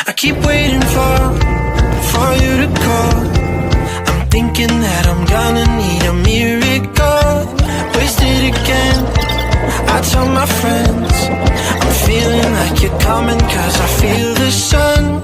I keep waiting for you to call. I'm thinking that I'm gonna need a miracle. Wasted again, I tell my friends I'm feeling like you're coming, cause I feel the sun.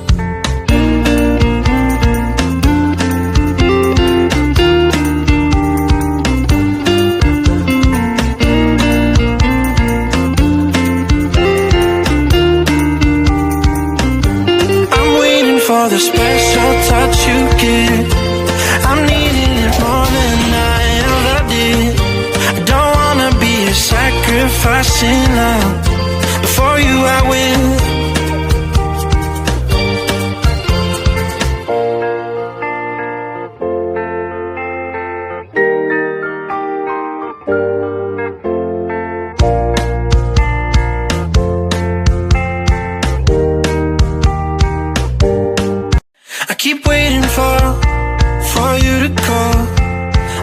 For the special touch you give, I'm needing it more than I ever did. I don't wanna be a sacrificing love. For you I will. Keep waiting for you to call.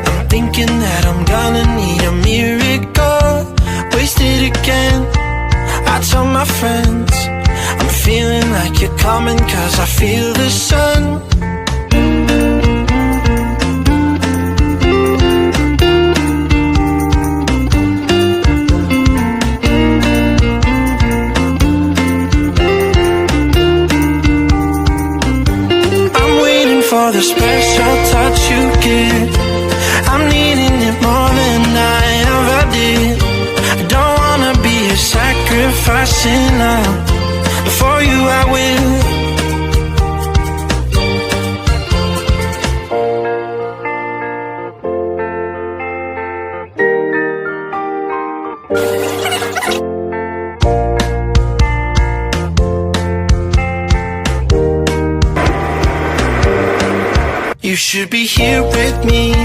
I'm thinking that I'm gonna need a miracle. Wasted again, I tell my friends I'm feeling like you're coming, cause I feel the sun. For the special touch you give, I'm needing it more than I ever did. I don't wanna be a sacrificing love. For you I will. You should be here with me.